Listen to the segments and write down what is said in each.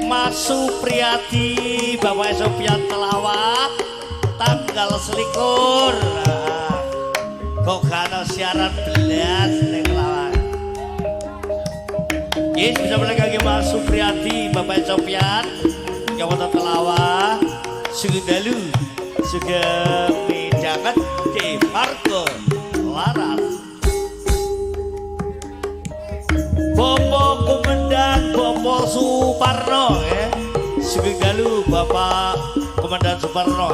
Mas Supriyadi Bapak Sofian Telawak tanggal selikur kok kano siaran belas ning Telawak. Bisa lagi Mas Supriyadi Bapak Sofian yang wonten Telawak sugeng dalu sugeng mijanget di Marco Laras Bapak Komandan Bapak Suparno sugeng dalu Bapak Komandan Suparno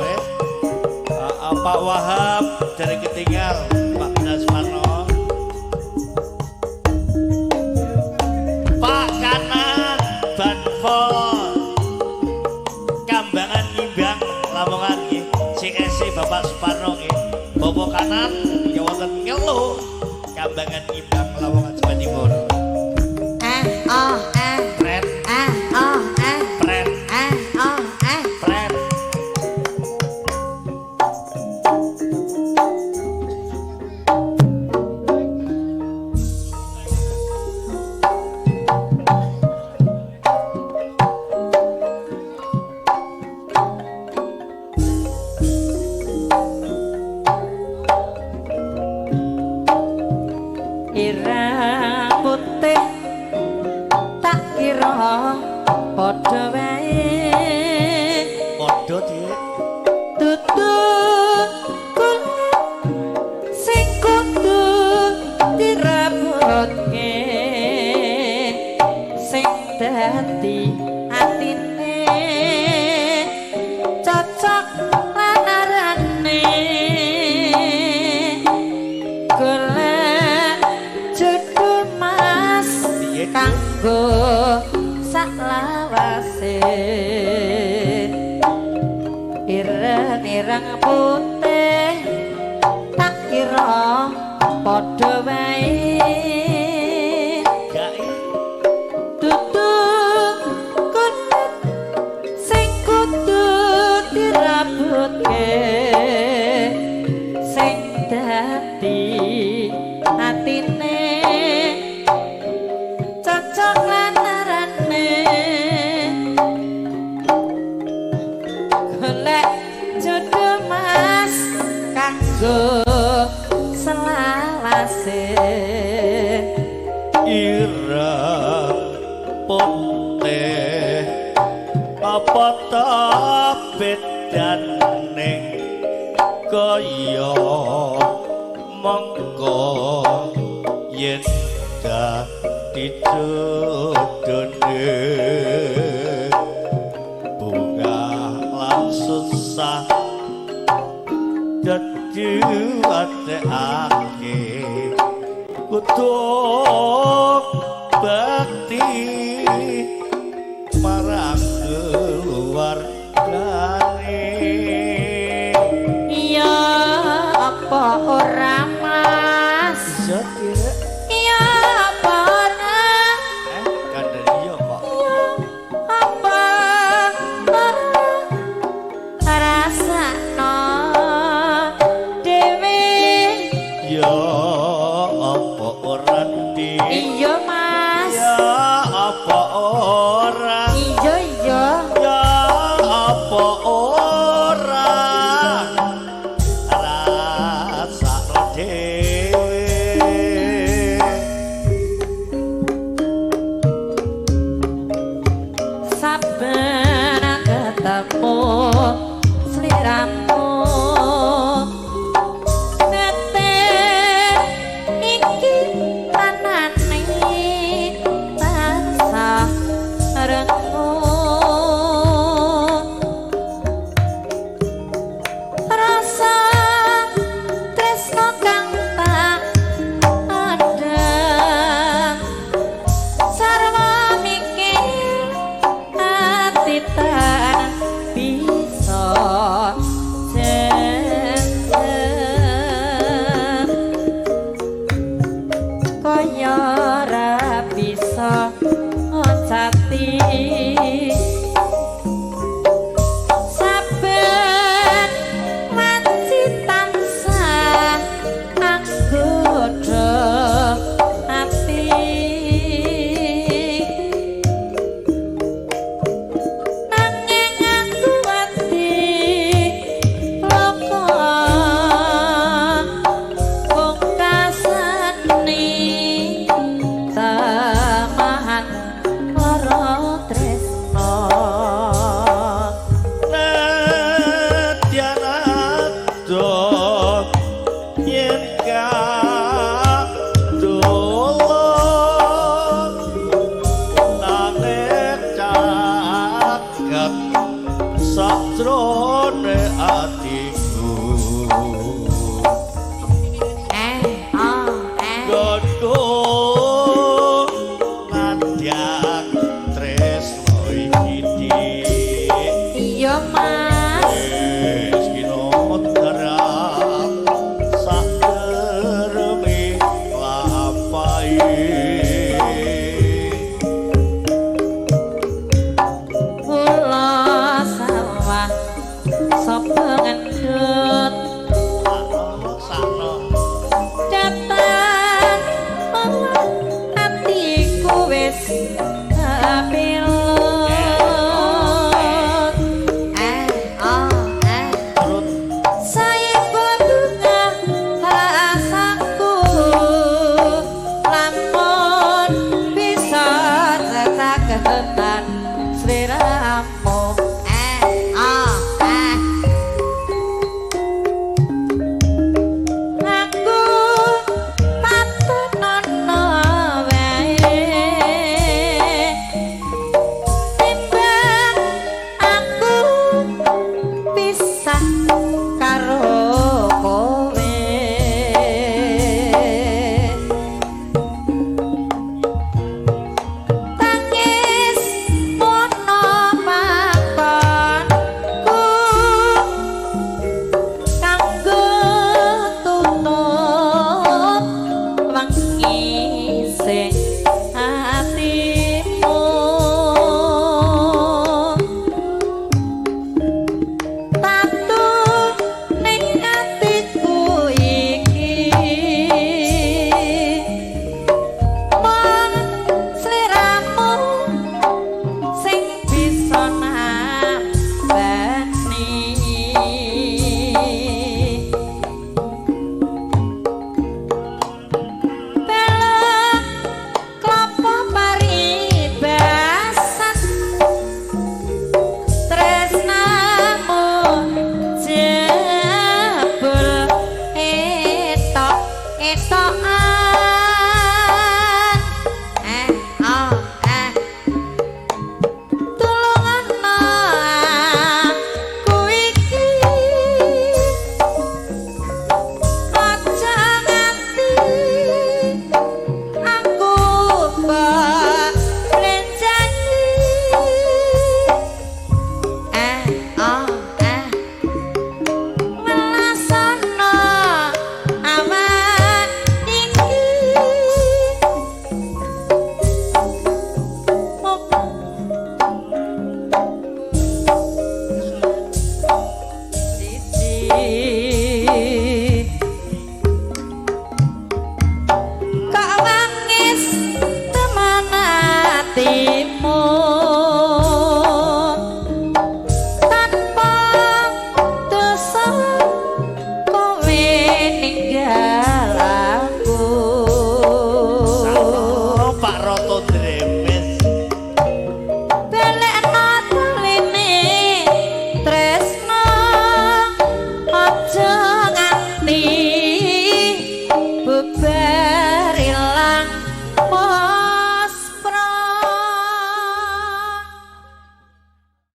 Pak Wahab dari ketinggal Pak Komandan Suparno Pak Kanan Banpol Kambangan Imbang Lamongan CSC Bapak Suparno Bapak Kanan ya wonten ngelu Kambangan Imbang Lamongan Jawa Timur. Ireng putih tak kira padha wae tutuk kulit sing kudu dirabutke sing dadi atine cocok lanarane golek jodoh mas kanggo selawase ireng putih apa ta bedane kaya mengko yen dadi jodone bunga lan susah dadi ateake kutuk bakti marang keluargane iya apa ora mas iya apa ora kandha iya kok iya apa rasakno dhewe ya apa ora ndi iya mas ya apa yen kadulur nanging caket sajrone atiku godku ngajak tresno iki iya mas wis kinot garap sadereme lampahe kula sawah sapa ngendut sakno datang hatiku wis kapilut turut saya berbunga rasaku lamun bisa setaketan seliramu aku patenono wae timbang aku pisah karo kowe tangis mono pakonku kanggo tutup wengi sing atimu tatu ning atiku iki mung sliramu sing bisa nambani pelem klopo paribasan tresnamu jebul etok-etokan tulungan aku iki aja nganti aku belenjanji welasana awak iki siji kok wangis teman hatimu tanpa dosa kowe ninggal aku Pak Roto Dre